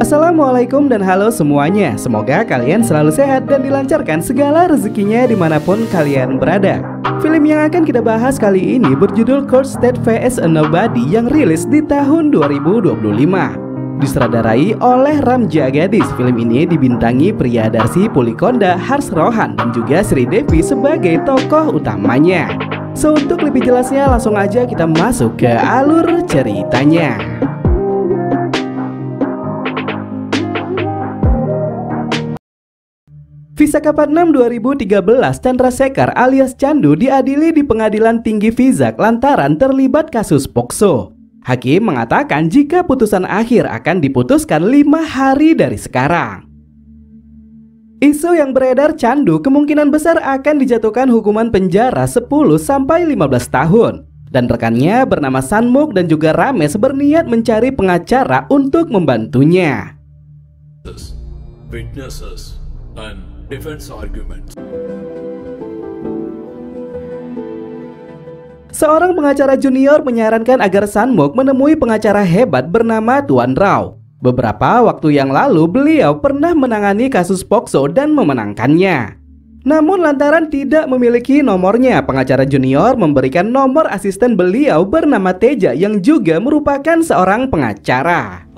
Assalamualaikum dan halo semuanya. Semoga kalian selalu sehat dan dilancarkan segala rezekinya dimanapun kalian berada. Film yang akan kita bahas kali ini berjudul Cold State vs a Nobody yang rilis di tahun 2025. Disutradarai oleh Ramja Gadis, film ini dibintangi pria Darsi Pulikonda, Hars Rohan, dan juga Sri Devi sebagai tokoh utamanya. So, untuk lebih jelasnya langsung aja kita masuk ke alur ceritanya. Visakhapatnam 2013, Chandrasekhar alias Chandu diadili di Pengadilan Tinggi Vizag lantaran terlibat kasus pokso. Hakim mengatakan jika putusan akhir akan diputuskan 5 hari dari sekarang. Isu yang beredar, Chandu kemungkinan besar akan dijatuhkan hukuman penjara 10-15 tahun. Dan rekannya bernama Sanmuk dan juga Ramesh berniat mencari pengacara untuk membantunya. Witnesses and defense arguments. Seorang pengacara junior menyarankan agar Sanmuk menemui pengacara hebat bernama Tuan Rao. Beberapa waktu yang lalu beliau pernah menangani kasus pokso dan memenangkannya. Namun lantaran tidak memiliki nomornya, pengacara junior memberikan nomor asisten beliau bernama Teja yang juga merupakan seorang pengacara.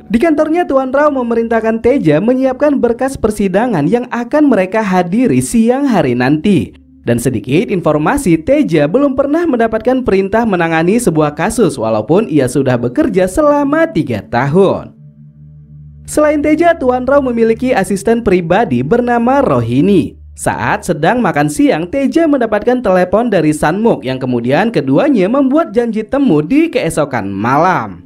Di kantornya, Tuan Rao memerintahkan Teja menyiapkan berkas persidangan yang akan mereka hadiri siang hari nanti. Dan sedikit informasi, Teja belum pernah mendapatkan perintah menangani sebuah kasus walaupun ia sudah bekerja selama 3 tahun. Selain Teja, Tuan Rao memiliki asisten pribadi bernama Rohini. Saat sedang makan siang, Teja mendapatkan telepon dari Sanmuk yang kemudian keduanya membuat janji temu di keesokan malam.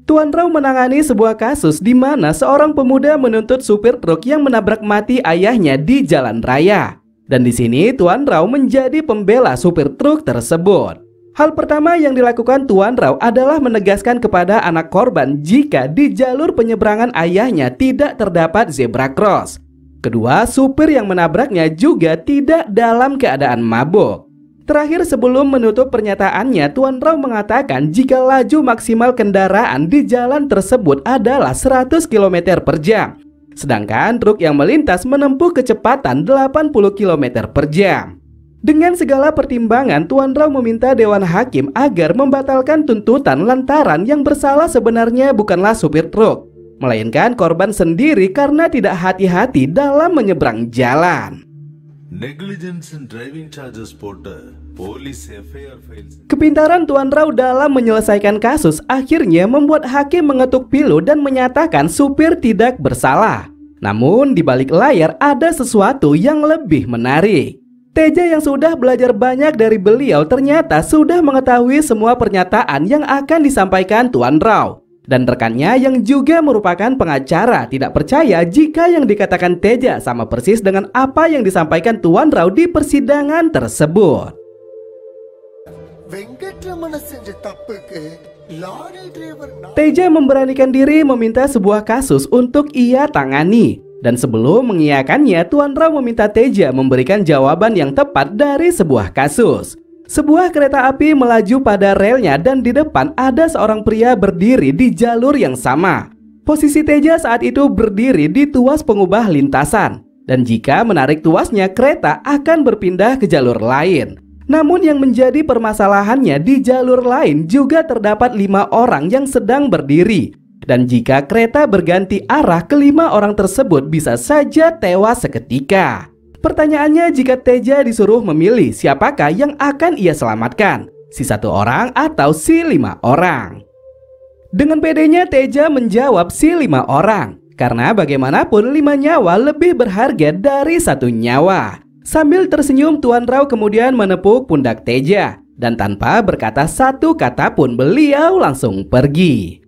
Tuan Rao menangani sebuah kasus di mana seorang pemuda menuntut supir truk yang menabrak mati ayahnya di jalan raya. Dan di sini Tuan Rao menjadi pembela supir truk tersebut. Hal pertama yang dilakukan Tuan Rao adalah menegaskan kepada anak korban jika di jalur penyeberangan ayahnya tidak terdapat zebra cross. Kedua, supir yang menabraknya juga tidak dalam keadaan mabuk. Terakhir, sebelum menutup pernyataannya, Tuan Rao mengatakan jika laju maksimal kendaraan di jalan tersebut adalah 100 km per jam. Sedangkan truk yang melintas menempuh kecepatan 80 km per jam. Dengan segala pertimbangan, Tuan Rao meminta Dewan Hakim agar membatalkan tuntutan lantaran yang bersalah sebenarnya bukanlah supir truk, melainkan korban sendiri karena tidak hati-hati dalam menyeberang jalan. Kepintaran Tuan Rao dalam menyelesaikan kasus akhirnya membuat hakim mengetuk pilu dan menyatakan supir tidak bersalah. Namun di balik layar ada sesuatu yang lebih menarik. Teja yang sudah belajar banyak dari beliau ternyata sudah mengetahui semua pernyataan yang akan disampaikan Tuan Rao. Dan rekannya yang juga merupakan pengacara tidak percaya jika yang dikatakan Teja sama persis dengan apa yang disampaikan Tuan Rao di persidangan tersebut. Teja memberanikan diri meminta sebuah kasus untuk ia tangani. Dan sebelum mengiyakannya, Tuan Rao meminta Teja memberikan jawaban yang tepat dari sebuah kasus. Sebuah kereta api melaju pada relnya dan di depan ada seorang pria berdiri di jalur yang sama. Posisi Teja saat itu berdiri di tuas pengubah lintasan. Dan jika menarik tuasnya, kereta akan berpindah ke jalur lain. Namun yang menjadi permasalahannya, di jalur lain juga terdapat 5 orang yang sedang berdiri. Dan jika kereta berganti arah, kelima orang tersebut bisa saja tewas seketika. Pertanyaannya, jika Teja disuruh memilih siapakah yang akan ia selamatkan, si 1 orang atau si 5 orang? Dengan pedenya Teja menjawab si 5 orang, karena bagaimanapun 5 nyawa lebih berharga dari 1 nyawa. Sambil tersenyum, Tuan Rao kemudian menepuk pundak Teja, dan tanpa berkata satu kata pun beliau langsung pergi.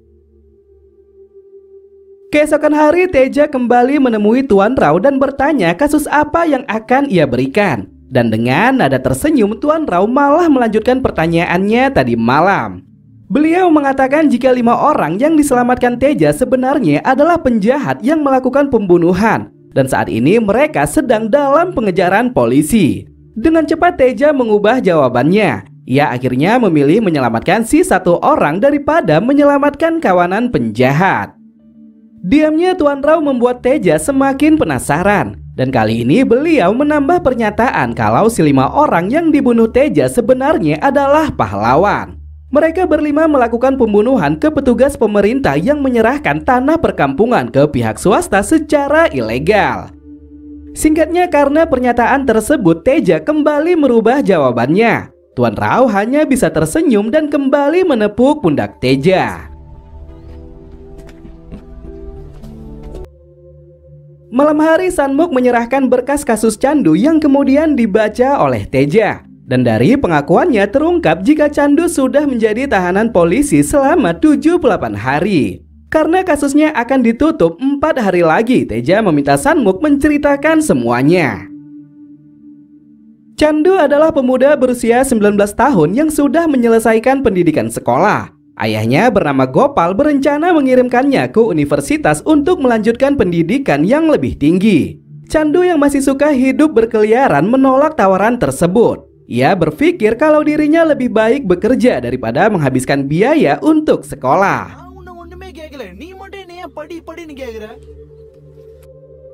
Keesokan hari, Teja kembali menemui Tuan Rao dan bertanya kasus apa yang akan ia berikan. Dan dengan nada tersenyum, Tuan Rao malah melanjutkan pertanyaannya tadi malam. Beliau mengatakan jika 5 orang yang diselamatkan Teja sebenarnya adalah penjahat yang melakukan pembunuhan. Dan saat ini mereka sedang dalam pengejaran polisi. Dengan cepat Teja mengubah jawabannya. Ia akhirnya memilih menyelamatkan si satu orang daripada menyelamatkan kawanan penjahat. Diamnya Tuan Rao membuat Teja semakin penasaran. Dan kali ini beliau menambah pernyataan kalau si 5 orang yang dibunuh Teja sebenarnya adalah pahlawan. Mereka berlima melakukan pembunuhan ke petugas pemerintah yang menyerahkan tanah perkampungan ke pihak swasta secara ilegal. Singkatnya, karena pernyataan tersebut Teja kembali merubah jawabannya. Tuan Rao hanya bisa tersenyum dan kembali menepuk pundak Teja. Malam hari Sanmok menyerahkan berkas kasus candu yang kemudian dibaca oleh Teja. Dan dari pengakuannya terungkap jika Candu sudah menjadi tahanan polisi selama 78 hari. Karena kasusnya akan ditutup 4 hari lagi, Teja meminta Sanmok menceritakan semuanya. Candu adalah pemuda berusia 19 tahun yang sudah menyelesaikan pendidikan sekolah. Ayahnya bernama Gopal berencana mengirimkannya ke universitas untuk melanjutkan pendidikan yang lebih tinggi. Candu yang masih suka hidup berkeliaran menolak tawaran tersebut. Ia berpikir kalau dirinya lebih baik bekerja daripada menghabiskan biaya untuk sekolah.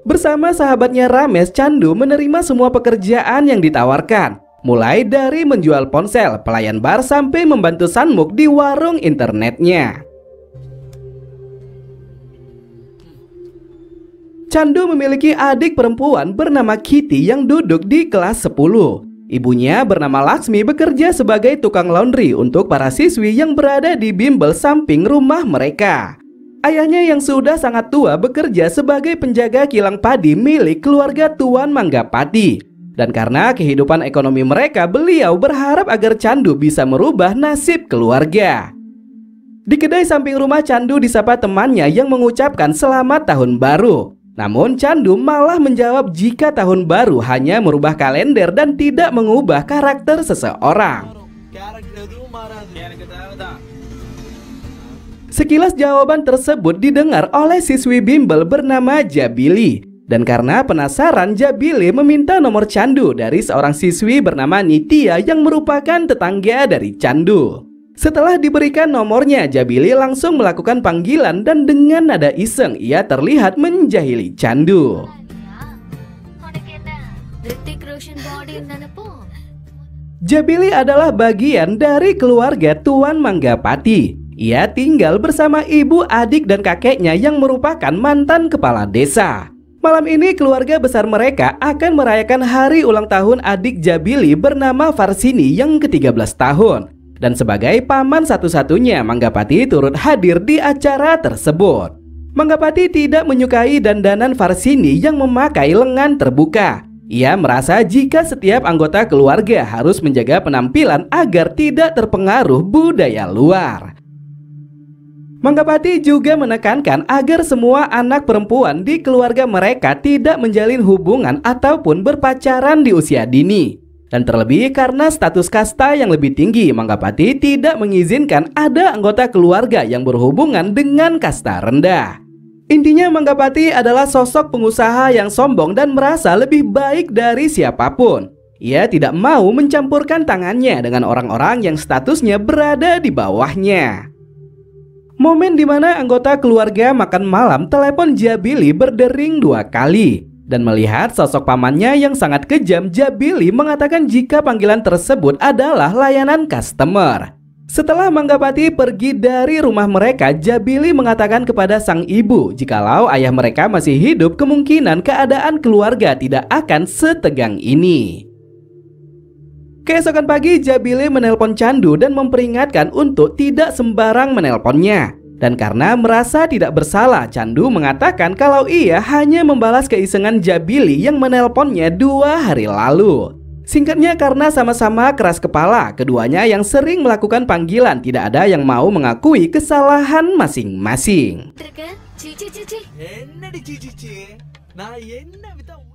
Bersama sahabatnya Ramesh, Candu menerima semua pekerjaan yang ditawarkan. Mulai dari menjual ponsel, pelayan bar, sampai membantu Sanmok di warung internetnya. Candu memiliki adik perempuan bernama Kitty yang duduk di kelas 10. Ibunya bernama Laksmi bekerja sebagai tukang laundry untuk para siswi yang berada di bimbel samping rumah mereka. Ayahnya yang sudah sangat tua bekerja sebagai penjaga kilang padi milik keluarga Tuan Manggapati. Dan karena kehidupan ekonomi mereka, beliau berharap agar Candu bisa merubah nasib keluarga. Di kedai samping rumah, Candu disapa temannya yang mengucapkan selamat tahun baru. Namun Candu malah menjawab jika tahun baru hanya merubah kalender dan tidak mengubah karakter seseorang. Sekilas jawaban tersebut didengar oleh siswi bimbel bernama Jabili. Dan karena penasaran, Jabili meminta nomor Candu dari seorang siswi bernama Nitya yang merupakan tetangga dari Candu. Setelah diberikan nomornya, Jabili langsung melakukan panggilan dan dengan nada iseng ia terlihat menjahili Candu. Jabili adalah bagian dari keluarga Tuan Manggapati. Ia tinggal bersama ibu, adik, dan kakeknya yang merupakan mantan kepala desa. Malam ini keluarga besar mereka akan merayakan hari ulang tahun adik Jabili bernama Varsini yang ke-13 tahun. Dan sebagai paman satu-satunya, Manggapati turut hadir di acara tersebut. Manggapati tidak menyukai dandanan Varsini yang memakai lengan terbuka. Ia merasa jika setiap anggota keluarga harus menjaga penampilan agar tidak terpengaruh budaya luar. Manggapati juga menekankan agar semua anak perempuan di keluarga mereka tidak menjalin hubungan ataupun berpacaran di usia dini. Dan terlebih karena status kasta yang lebih tinggi, Manggapati tidak mengizinkan ada anggota keluarga yang berhubungan dengan kasta rendah. Intinya Manggapati adalah sosok pengusaha yang sombong dan merasa lebih baik dari siapapun. Ia tidak mau mencampurkan tangannya dengan orang-orang yang statusnya berada di bawahnya. Momen di mana anggota keluarga makan malam, telepon Jabili berdering 2 kali. Dan melihat sosok pamannya yang sangat kejam, Jabili mengatakan jika panggilan tersebut adalah layanan customer. Setelah Manggapati pergi dari rumah mereka, Jabili mengatakan kepada sang ibu jikalau ayah mereka masih hidup, kemungkinan keadaan keluarga tidak akan setegang ini. Keesokan pagi, Jabili menelpon Candu dan memperingatkan untuk tidak sembarang menelponnya. Dan karena merasa tidak bersalah, Candu mengatakan kalau ia hanya membalas keisengan Jabili yang menelponnya 2 hari lalu. Singkatnya, karena sama-sama keras kepala, keduanya yang sering melakukan panggilan tidak ada yang mau mengakui kesalahan masing-masing.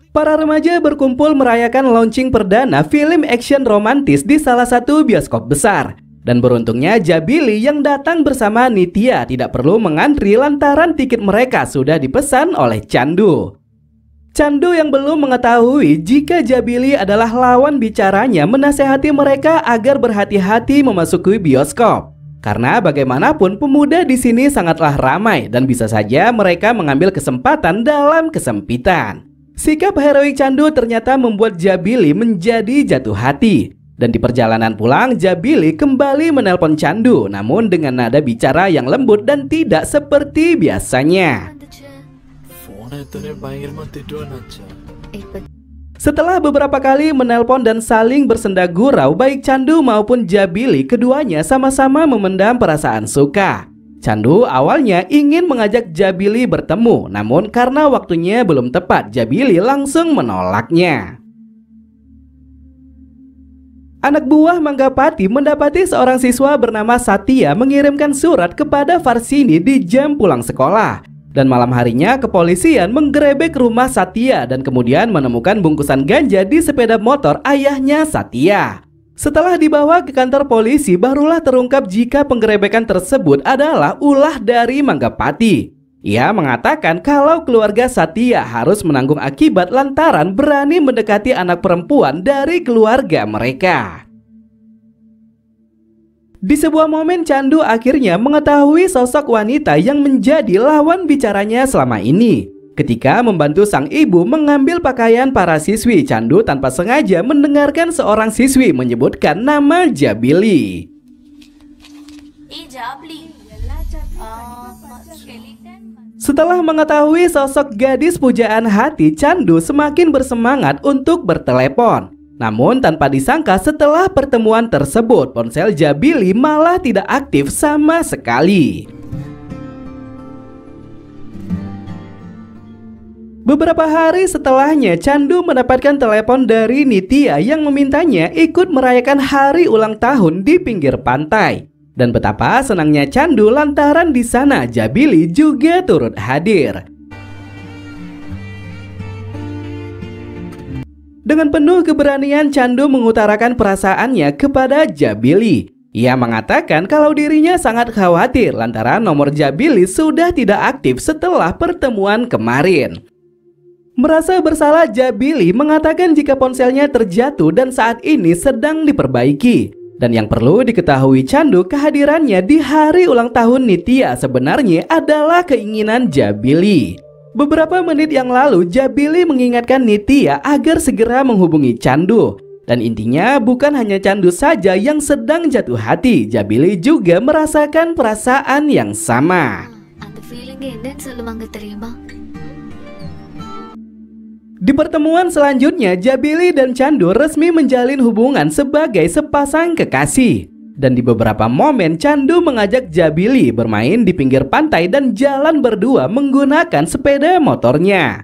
Para remaja berkumpul merayakan launching perdana film action romantis di salah satu bioskop besar. Dan beruntungnya Jabili yang datang bersama Nitya tidak perlu mengantri lantaran tiket mereka sudah dipesan oleh Candu. Chandu yang belum mengetahui jika Jabili adalah lawan bicaranya menasehati mereka agar berhati-hati memasuki bioskop. Karena bagaimanapun pemuda di sini sangatlah ramai dan bisa saja mereka mengambil kesempatan dalam kesempitan. Sikap heroik Chandu ternyata membuat Jabili menjadi jatuh hati. Dan di perjalanan pulang, Jabili kembali menelpon Chandu, namun dengan nada bicara yang lembut dan tidak seperti biasanya. Setelah beberapa kali menelpon dan saling bersenda gurau, baik Chandu maupun Jabili, keduanya sama-sama memendam perasaan suka. Chandu awalnya ingin mengajak Jabili bertemu, namun karena waktunya belum tepat, Jabili langsung menolaknya. Anak buah Manggapati mendapati seorang siswa bernama Satya mengirimkan surat kepada Varsini di jam pulang sekolah. Dan malam harinya kepolisian menggerebek rumah Satya dan kemudian menemukan bungkusan ganja di sepeda motor ayahnya Satya. Setelah dibawa ke kantor polisi, barulah terungkap jika penggerebekan tersebut adalah ulah dari Manggapati. Ia mengatakan kalau keluarga Satya harus menanggung akibat lantaran berani mendekati anak perempuan dari keluarga mereka. Di sebuah momen, Chandu akhirnya mengetahui sosok wanita yang menjadi lawan bicaranya selama ini. Ketika membantu sang ibu mengambil pakaian para siswi, Chandu tanpa sengaja mendengarkan seorang siswi menyebutkan nama Jabili. Setelah mengetahui sosok gadis pujaan hati, Chandu semakin bersemangat untuk bertelepon. Namun tanpa disangka setelah pertemuan tersebut, ponsel Jabili malah tidak aktif sama sekali. Beberapa hari setelahnya, Chandu mendapatkan telepon dari Nitya yang memintanya ikut merayakan hari ulang tahun di pinggir pantai. Dan betapa senangnya Chandu lantaran di sana Jabili juga turut hadir. Dengan penuh keberanian, Chandu mengutarakan perasaannya kepada Jabili. Ia mengatakan kalau dirinya sangat khawatir lantaran nomor Jabili sudah tidak aktif setelah pertemuan kemarin. Merasa bersalah, Jabili mengatakan jika ponselnya terjatuh dan saat ini sedang diperbaiki. Dan yang perlu diketahui Chandu, kehadirannya di hari ulang tahun Nitya sebenarnya adalah keinginan Jabili. Beberapa menit yang lalu, Jabili mengingatkan Nitya agar segera menghubungi Chandu. Dan intinya bukan hanya Chandu saja yang sedang jatuh hati, Jabili juga merasakan perasaan yang sama. Di pertemuan selanjutnya, Jabili dan Chandu resmi menjalin hubungan sebagai sepasang kekasih. Dan di beberapa momen, Chandu mengajak Jabili bermain di pinggir pantai dan jalan berdua menggunakan sepeda motornya.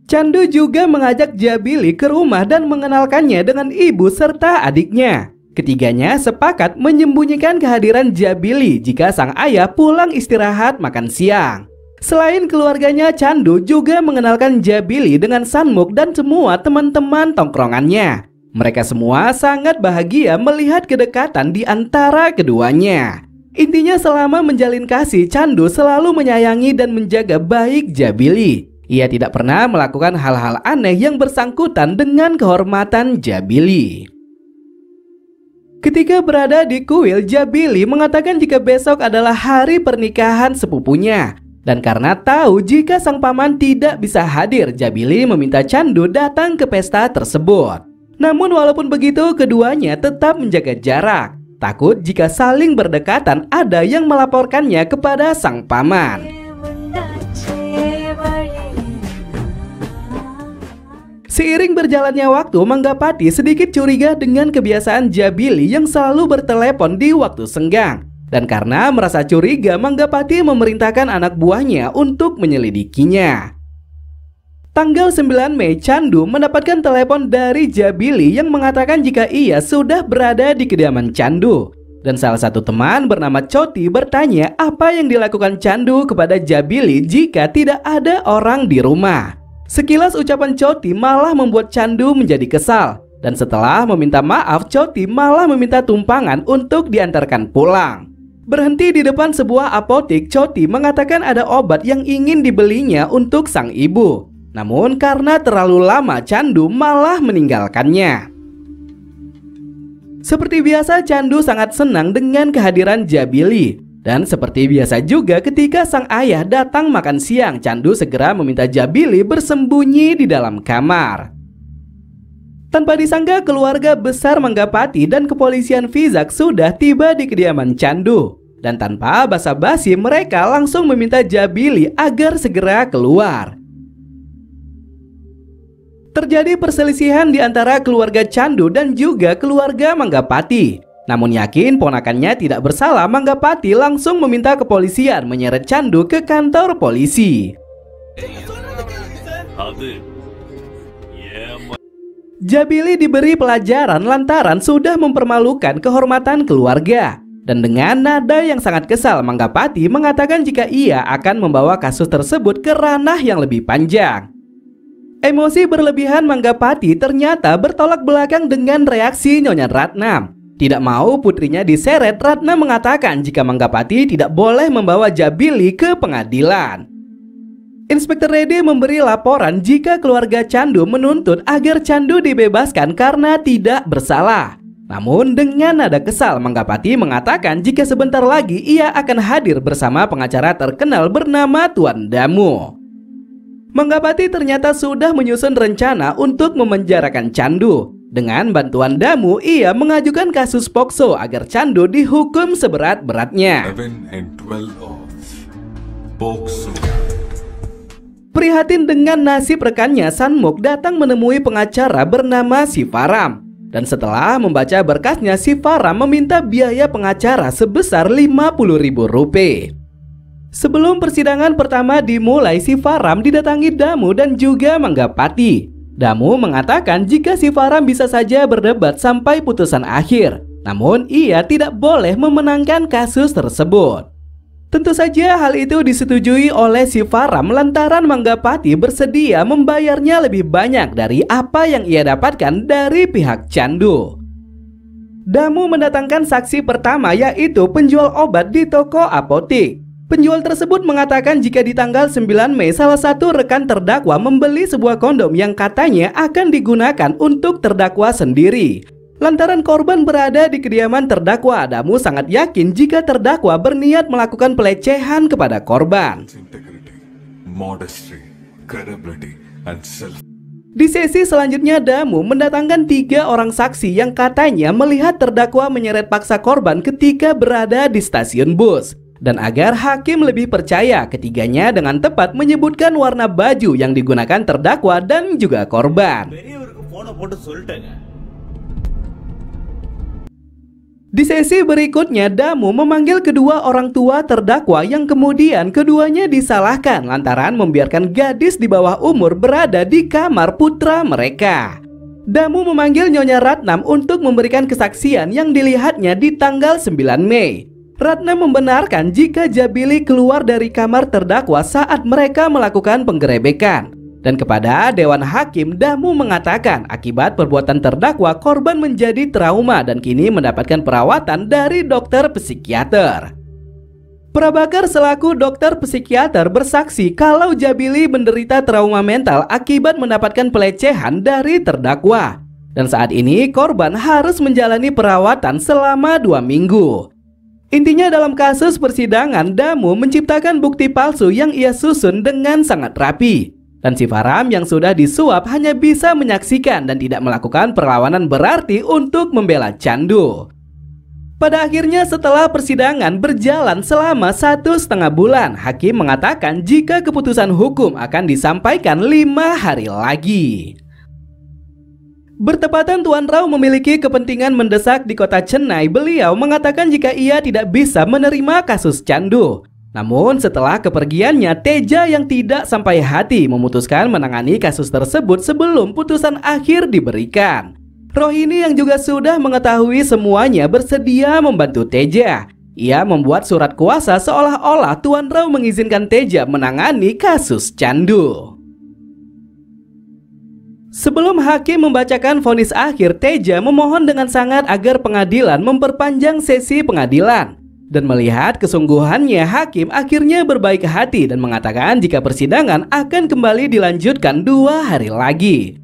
Chandu juga mengajak Jabili ke rumah dan mengenalkannya dengan ibu serta adiknya. Ketiganya sepakat menyembunyikan kehadiran Jabili jika sang ayah pulang istirahat makan siang. Selain keluarganya, Chandu juga mengenalkan Jabili dengan Sanmuk dan semua teman-teman tongkrongannya. Mereka semua sangat bahagia melihat kedekatan di antara keduanya. Intinya selama menjalin kasih, Chandu selalu menyayangi dan menjaga baik Jabili. Ia tidak pernah melakukan hal-hal aneh yang bersangkutan dengan kehormatan Jabili. Ketika berada di kuil, Jabili mengatakan jika besok adalah hari pernikahan sepupunya. Dan karena tahu jika sang paman tidak bisa hadir, Jabili meminta Chandu datang ke pesta tersebut. Namun walaupun begitu, keduanya tetap menjaga jarak. Takut jika saling berdekatan ada yang melaporkannya kepada sang paman. Seiring berjalannya waktu, Manggapati sedikit curiga dengan kebiasaan Jabili yang selalu bertelepon di waktu senggang. Dan karena merasa curiga, Manggapati memerintahkan anak buahnya untuk menyelidikinya. Tanggal 9 Mei, Chandu mendapatkan telepon dari Jabili yang mengatakan jika ia sudah berada di kediaman Chandu. Dan salah satu teman bernama Choti bertanya apa yang dilakukan Chandu kepada Jabili jika tidak ada orang di rumah. Sekilas ucapan Choti malah membuat Chandu menjadi kesal. Dan setelah meminta maaf, Choti malah meminta tumpangan untuk diantarkan pulang. Berhenti di depan sebuah apotik, Choti mengatakan ada obat yang ingin dibelinya untuk sang ibu. Namun karena terlalu lama, Candu malah meninggalkannya. Seperti biasa, Candu sangat senang dengan kehadiran Jabili. Dan seperti biasa juga ketika sang ayah datang makan siang, Candu segera meminta Jabili bersembunyi di dalam kamar. Tanpa disangka, keluarga besar Manggapati dan kepolisian Vizag sudah tiba di kediaman Candu. Dan tanpa basa-basi, mereka langsung meminta Jabili agar segera keluar. Terjadi perselisihan di antara keluarga Candu dan juga keluarga Manggapati. Namun yakin ponakannya tidak bersalah, Manggapati langsung meminta kepolisian menyeret Candu ke kantor polisi. Jabili diberi pelajaran lantaran sudah mempermalukan kehormatan keluarga. Dan dengan nada yang sangat kesal, Manggapati mengatakan jika ia akan membawa kasus tersebut ke ranah yang lebih panjang. Emosi berlebihan Manggapati ternyata bertolak belakang dengan reaksi Nyonya Ratnam. Tidak mau putrinya diseret, Ratnam mengatakan jika Manggapati tidak boleh membawa Jabili ke pengadilan. Inspektur Reddy memberi laporan jika keluarga Candu menuntut agar Candu dibebaskan karena tidak bersalah. Namun dengan nada kesal, Manggapati mengatakan jika sebentar lagi ia akan hadir bersama pengacara terkenal bernama Tuan Damu. Manggapati ternyata sudah menyusun rencana untuk memenjarakan Candu. Dengan bantuan Damu, ia mengajukan kasus pokso agar Candu dihukum seberat-beratnya. Prihatin dengan nasib rekannya, Sanmuk datang menemui pengacara bernama Sivaram. Dan setelah membaca berkasnya, Sivaram meminta biaya pengacara sebesar Rp50.000. Sebelum persidangan pertama dimulai, Sivaram didatangi Damu dan juga Manggapati. Damu mengatakan jika Sivaram bisa saja berdebat sampai putusan akhir, namun ia tidak boleh memenangkan kasus tersebut. Tentu saja hal itu disetujui oleh Sivaram lantaran Manggapati bersedia membayarnya lebih banyak dari apa yang ia dapatkan dari pihak Candu. Damu mendatangkan saksi pertama, yaitu penjual obat di toko apotik. Penjual tersebut mengatakan jika di tanggal 9 Mei salah satu rekan terdakwa membeli sebuah kondom yang katanya akan digunakan untuk terdakwa sendiri. Lantaran korban berada di kediaman terdakwa, Damu sangat yakin jika terdakwa berniat melakukan pelecehan kepada korban. Di sesi selanjutnya, Damu mendatangkan 3 orang saksi yang katanya melihat terdakwa menyeret paksa korban ketika berada di stasiun bus. Dan agar hakim lebih percaya, ketiganya dengan tepat menyebutkan warna baju yang digunakan terdakwa dan juga korban. Di sesi berikutnya, Damu memanggil kedua orang tua terdakwa yang kemudian keduanya disalahkan lantaran membiarkan gadis di bawah umur berada di kamar putra mereka. Damu memanggil Nyonya Ratnam untuk memberikan kesaksian yang dilihatnya di tanggal 9 Mei. Ratnam membenarkan jika Jabili keluar dari kamar terdakwa saat mereka melakukan penggerebekan. Dan kepada Dewan Hakim, Damu mengatakan akibat perbuatan terdakwa, korban menjadi trauma dan kini mendapatkan perawatan dari dokter psikiater. Prabakar selaku dokter psikiater bersaksi kalau Jabili menderita trauma mental akibat mendapatkan pelecehan dari terdakwa. Dan saat ini korban harus menjalani perawatan selama 2 minggu. Intinya dalam kasus persidangan, Damu menciptakan bukti palsu yang ia susun dengan sangat rapi. Dan Sivaram yang sudah disuap hanya bisa menyaksikan dan tidak melakukan perlawanan berarti untuk membela Candu. Pada akhirnya setelah persidangan berjalan selama 1,5 bulan, hakim mengatakan jika keputusan hukum akan disampaikan 5 hari lagi. Bertepatan Tuan Rao memiliki kepentingan mendesak di kota Chennai, beliau mengatakan jika ia tidak bisa menerima kasus Candu. Namun setelah kepergiannya, Teja yang tidak sampai hati memutuskan menangani kasus tersebut sebelum putusan akhir diberikan. Rohini yang juga sudah mengetahui semuanya bersedia membantu Teja. Ia membuat surat kuasa seolah-olah Tuan Rao mengizinkan Teja menangani kasus Candu. Sebelum hakim membacakan vonis akhir, Teja memohon dengan sangat agar pengadilan memperpanjang sesi pengadilan. Dan melihat kesungguhannya, hakim akhirnya berbaik hati dan mengatakan jika persidangan akan kembali dilanjutkan 2 hari lagi.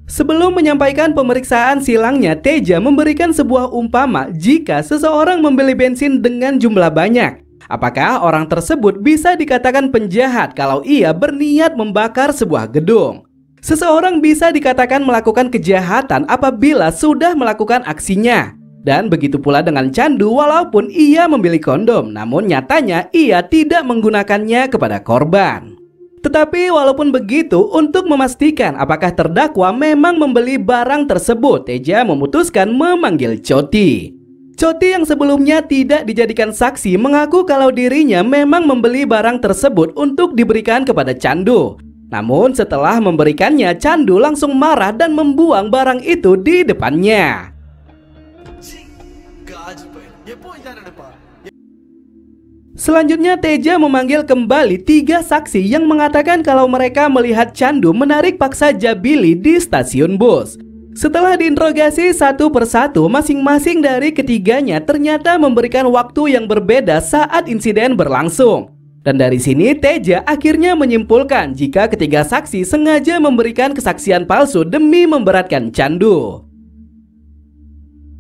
Sebelum menyampaikan pemeriksaan silangnya, Teja memberikan sebuah umpama jika seseorang membeli bensin dengan jumlah banyak. Apakah orang tersebut bisa dikatakan penjahat kalau ia berniat membakar sebuah gedung? Seseorang bisa dikatakan melakukan kejahatan apabila sudah melakukan aksinya. Dan begitu pula dengan candu, walaupun ia membeli kondom, namun nyatanya ia tidak menggunakannya kepada korban. Tetapi walaupun begitu, untuk memastikan apakah terdakwa memang membeli barang tersebut, Teja memutuskan memanggil Choti. Choti yang sebelumnya tidak dijadikan saksi mengaku kalau dirinya memang membeli barang tersebut untuk diberikan kepada Candu. Namun setelah memberikannya, Candu langsung marah dan membuang barang itu di depannya. Selanjutnya Teja memanggil kembali 3 saksi yang mengatakan kalau mereka melihat Candu menarik paksa Jabili di stasiun bus. Setelah diinterogasi satu persatu, masing-masing dari ketiganya ternyata memberikan waktu yang berbeda saat insiden berlangsung. Dan dari sini Teja akhirnya menyimpulkan jika ketiga saksi sengaja memberikan kesaksian palsu demi memberatkan Candu.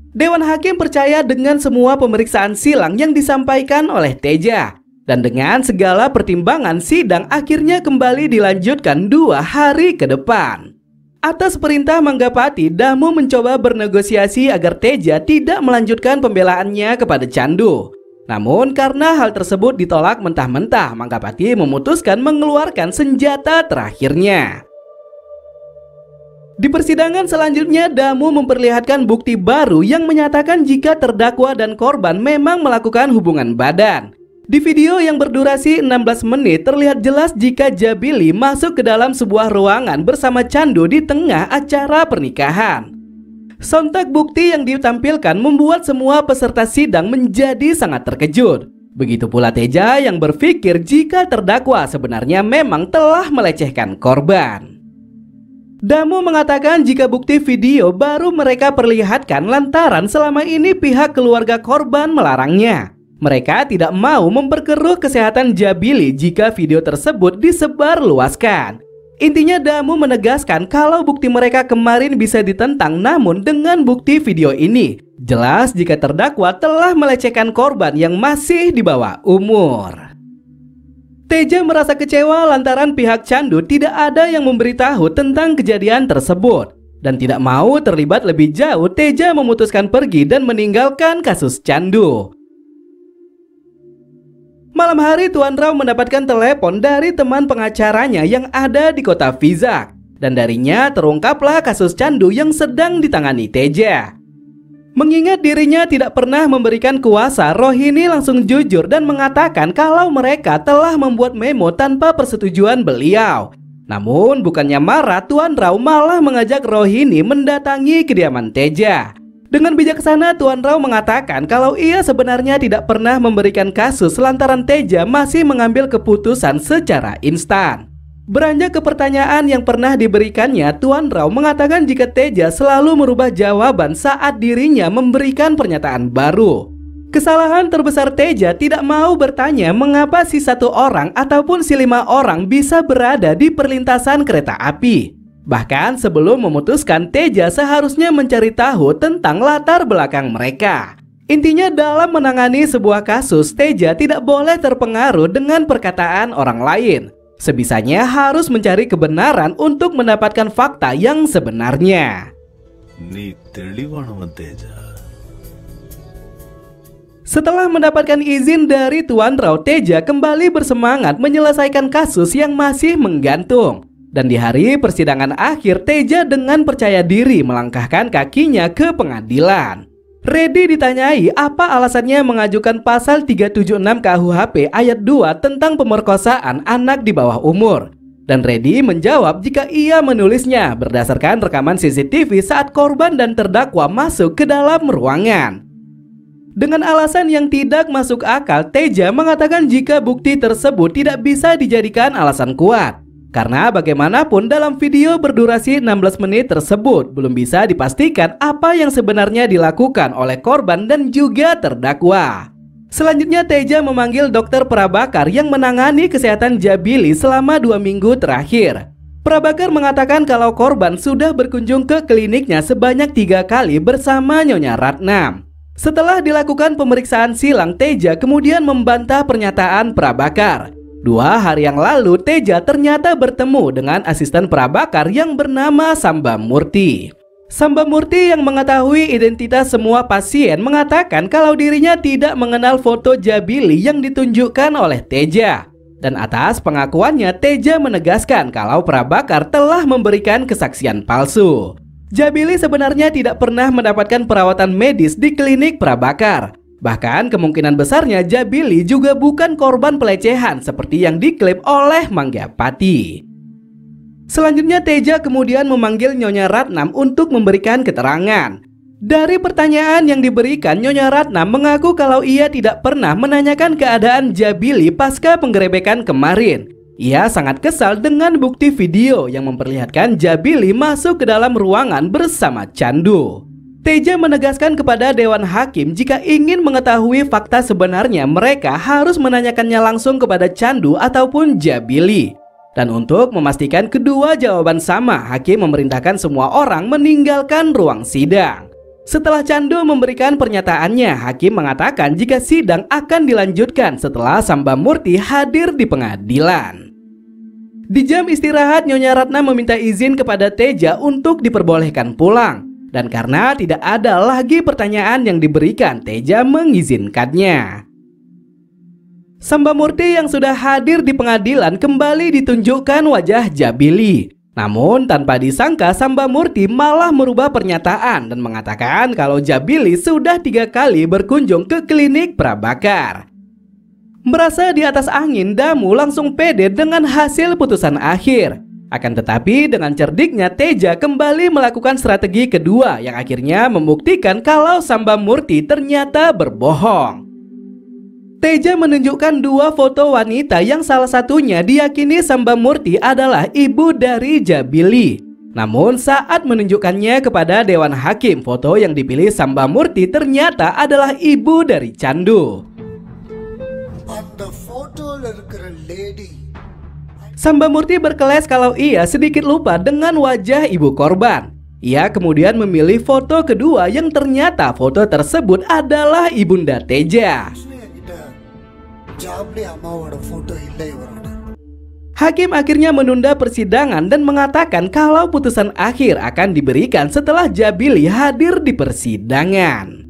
Dewan Hakim percaya dengan semua pemeriksaan silang yang disampaikan oleh Teja. Dan dengan segala pertimbangan, sidang akhirnya kembali dilanjutkan 2 hari ke depan. Atas perintah Manggapati, Damu mencoba bernegosiasi agar Teja tidak melanjutkan pembelaannya kepada Candu. Namun karena hal tersebut ditolak mentah-mentah, Manggapati memutuskan mengeluarkan senjata terakhirnya. Di persidangan selanjutnya, Damu memperlihatkan bukti baru yang menyatakan jika terdakwa dan korban memang melakukan hubungan badan. Di video yang berdurasi 16 menit terlihat jelas jika Jabili masuk ke dalam sebuah ruangan bersama Candu di tengah acara pernikahan. Sontak bukti yang ditampilkan membuat semua peserta sidang menjadi sangat terkejut. Begitu pula Teja yang berpikir jika terdakwa sebenarnya memang telah melecehkan korban. Damu mengatakan jika bukti video baru mereka perlihatkan lantaran selama ini pihak keluarga korban melarangnya. Mereka tidak mau memperkeruh kesehatan Jabili jika video tersebut disebarluaskan. Intinya Damu menegaskan kalau bukti mereka kemarin bisa ditentang, namun dengan bukti video ini jelas jika terdakwa telah melecehkan korban yang masih di bawah umur. Teja merasa kecewa lantaran pihak Candu tidak ada yang memberitahu tentang kejadian tersebut. Dan tidak mau terlibat lebih jauh, Teja memutuskan pergi dan meninggalkan kasus Candu. Malam hari Tuan Rao mendapatkan telepon dari teman pengacaranya yang ada di kota Vizak. Dan darinya terungkaplah kasus Candu yang sedang ditangani Teja. Mengingat dirinya tidak pernah memberikan kuasa, Rohini langsung jujur dan mengatakan kalau mereka telah membuat memo tanpa persetujuan beliau. Namun bukannya marah, Tuan Rao malah mengajak Rohini mendatangi kediaman Teja. Dengan bijaksana Tuan Rao mengatakan kalau ia sebenarnya tidak pernah memberikan kasus lantaran Teja masih mengambil keputusan secara instan. Beranjak ke pertanyaan yang pernah diberikannya, Tuan Rao mengatakan jika Teja selalu merubah jawaban saat dirinya memberikan pernyataan baru. Kesalahan terbesar Teja tidak mau bertanya mengapa si 1 orang ataupun si 5 orang bisa berada di perlintasan kereta api. Bahkan sebelum memutuskan, Teja seharusnya mencari tahu tentang latar belakang mereka. Intinya dalam menangani sebuah kasus, Teja tidak boleh terpengaruh dengan perkataan orang lain. Sebisanya harus mencari kebenaran untuk mendapatkan fakta yang sebenarnya. Setelah mendapatkan izin dari Tuan Rao, Teja kembali bersemangat menyelesaikan kasus yang masih menggantung. Dan di hari persidangan akhir, Teja dengan percaya diri melangkahkan kakinya ke pengadilan. Reddy ditanyai apa alasannya mengajukan pasal 376 KUHP ayat 2 tentang pemerkosaan anak di bawah umur. Dan Reddy menjawab jika ia menulisnya berdasarkan rekaman CCTV saat korban dan terdakwa masuk ke dalam ruangan. Dengan alasan yang tidak masuk akal, Teja mengatakan jika bukti tersebut tidak bisa dijadikan alasan kuat. Karena bagaimanapun dalam video berdurasi 16 menit tersebut belum bisa dipastikan apa yang sebenarnya dilakukan oleh korban dan juga terdakwa. Selanjutnya Teja memanggil dokter Prabakar yang menangani kesehatan Jabili selama 2 minggu terakhir. Prabakar mengatakan kalau korban sudah berkunjung ke kliniknya sebanyak 3 kali bersama Nyonya Ratnam. Setelah dilakukan pemeriksaan silang, Teja kemudian membantah pernyataan Prabakar. 2 hari yang lalu Teja ternyata bertemu dengan asisten Prabakar yang bernama Samba Murti. Samba Murti yang mengetahui identitas semua pasien mengatakan kalau dirinya tidak mengenal foto Jabili yang ditunjukkan oleh Teja. Dan atas pengakuannya Teja menegaskan kalau Prabakar telah memberikan kesaksian palsu. Jabili sebenarnya tidak pernah mendapatkan perawatan medis di klinik Prabakar. Bahkan kemungkinan besarnya Jabili juga bukan korban pelecehan seperti yang diklaim oleh Manggapati. Selanjutnya Teja kemudian memanggil Nyonya Ratnam untuk memberikan keterangan. Dari pertanyaan yang diberikan, Nyonya Ratnam mengaku kalau ia tidak pernah menanyakan keadaan Jabili pasca penggerebekan kemarin. Ia sangat kesal dengan bukti video yang memperlihatkan Jabili masuk ke dalam ruangan bersama Candu. Teja menegaskan kepada Dewan Hakim jika ingin mengetahui fakta sebenarnya mereka harus menanyakannya langsung kepada Candu ataupun Jabili. Dan untuk memastikan kedua jawaban sama, Hakim memerintahkan semua orang meninggalkan ruang sidang. Setelah Candu memberikan pernyataannya, Hakim mengatakan jika sidang akan dilanjutkan setelah Samba Murti hadir di pengadilan. Di jam istirahat, Nyonya Ratna meminta izin kepada Teja untuk diperbolehkan pulang. Dan karena tidak ada lagi pertanyaan yang diberikan, Teja mengizinkannya. Samba Murti yang sudah hadir di pengadilan kembali ditunjukkan wajah Jabili. Namun tanpa disangka Samba Murti malah merubah pernyataan dan mengatakan kalau Jabili sudah 3 kali berkunjung ke klinik Prabakar. Merasa di atas angin, Damu langsung pede dengan hasil putusan akhir. Akan tetapi dengan cerdiknya Teja kembali melakukan strategi kedua yang akhirnya membuktikan kalau Samba Murti ternyata berbohong. Teja menunjukkan 2 foto wanita yang salah satunya diyakini Samba Murti adalah ibu dari Jabili. Namun saat menunjukkannya kepada Dewan Hakim, foto yang dipilih Samba Murti ternyata adalah ibu dari Candu. Samba Murti berkeles kalau ia sedikit lupa dengan wajah ibu korban. Ia kemudian memilih foto kedua yang ternyata foto tersebut adalah ibunda Teja. Hakim akhirnya menunda persidangan dan mengatakan kalau putusan akhir akan diberikan setelah Jabili hadir di persidangan.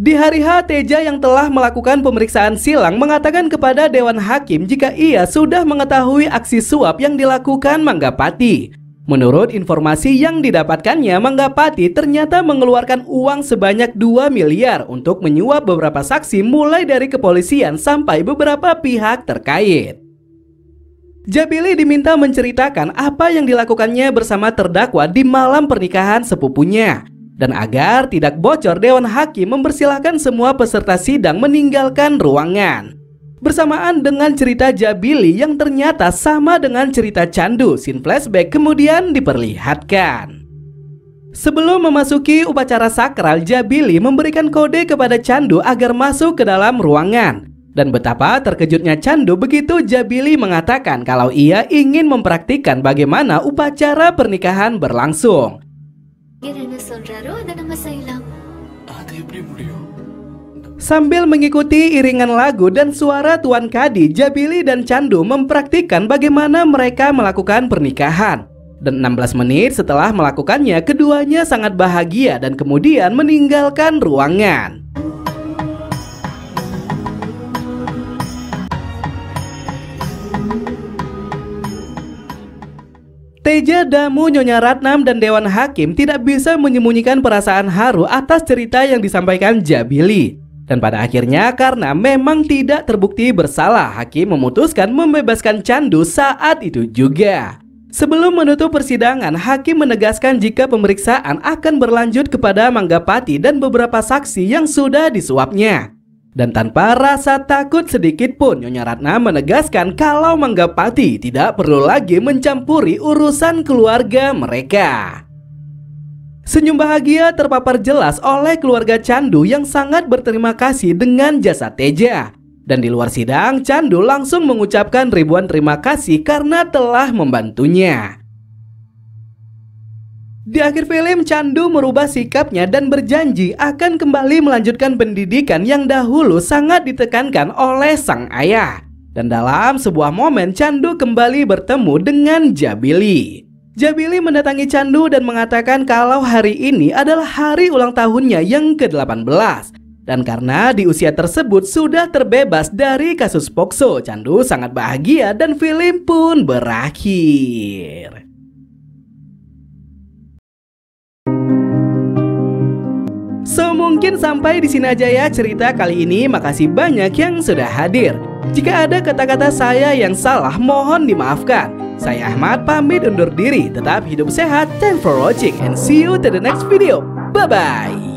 Di hari H, Teja yang telah melakukan pemeriksaan silang mengatakan kepada Dewan Hakim jika ia sudah mengetahui aksi suap yang dilakukan Manggapati. Menurut informasi yang didapatkannya, Manggapati ternyata mengeluarkan uang sebanyak 2 miliar untuk menyuap beberapa saksi mulai dari kepolisian sampai beberapa pihak terkait. Jabili diminta menceritakan apa yang dilakukannya bersama terdakwa di malam pernikahan sepupunya. Dan agar tidak bocor, Dewan Hakim mempersilahkan semua peserta sidang meninggalkan ruangan. Bersamaan dengan cerita Jabili yang ternyata sama dengan cerita Candu, scene flashback kemudian diperlihatkan. Sebelum memasuki upacara sakral, Jabili memberikan kode kepada Candu agar masuk ke dalam ruangan. Dan betapa terkejutnya Candu begitu Jabili mengatakan kalau ia ingin mempraktikkan bagaimana upacara pernikahan berlangsung. Sambil mengikuti iringan lagu dan suara Tuan Kadi, Jabili dan Candu mempraktikkan bagaimana mereka melakukan pernikahan. Dan 16 menit setelah melakukannya, keduanya sangat bahagia dan kemudian meninggalkan ruangan. Teja, Damu, Nyonya Ratnam, dan Dewan Hakim tidak bisa menyembunyikan perasaan haru atas cerita yang disampaikan Jabili. Dan pada akhirnya karena memang tidak terbukti bersalah, Hakim memutuskan membebaskan Candu saat itu juga. Sebelum menutup persidangan, Hakim menegaskan jika pemeriksaan akan berlanjut kepada Manggapati dan beberapa saksi yang sudah disuapnya. Dan tanpa rasa takut sedikit pun, Nyonya Ratna menegaskan kalau Manggapati tidak perlu lagi mencampuri urusan keluarga mereka. Senyum bahagia terpapar jelas oleh keluarga Candu yang sangat berterima kasih dengan jasa Teja. Dan di luar sidang, Candu langsung mengucapkan ribuan terima kasih karena telah membantunya. Di akhir film, Candu merubah sikapnya dan berjanji akan kembali melanjutkan pendidikan yang dahulu sangat ditekankan oleh sang ayah. Dan dalam sebuah momen, Candu kembali bertemu dengan Jabili. Jabili mendatangi Candu dan mengatakan kalau hari ini adalah hari ulang tahunnya yang ke-18. Dan karena di usia tersebut sudah terbebas dari kasus Pokso, Candu sangat bahagia dan film pun berakhir. So, mungkin sampai di sini aja ya cerita kali ini. Makasih banyak yang sudah hadir. Jika ada kata-kata saya yang salah, mohon dimaafkan. Saya Ahmad pamit undur diri. Tetap hidup sehat. Thanks for watching and see you to the next video. Bye-bye.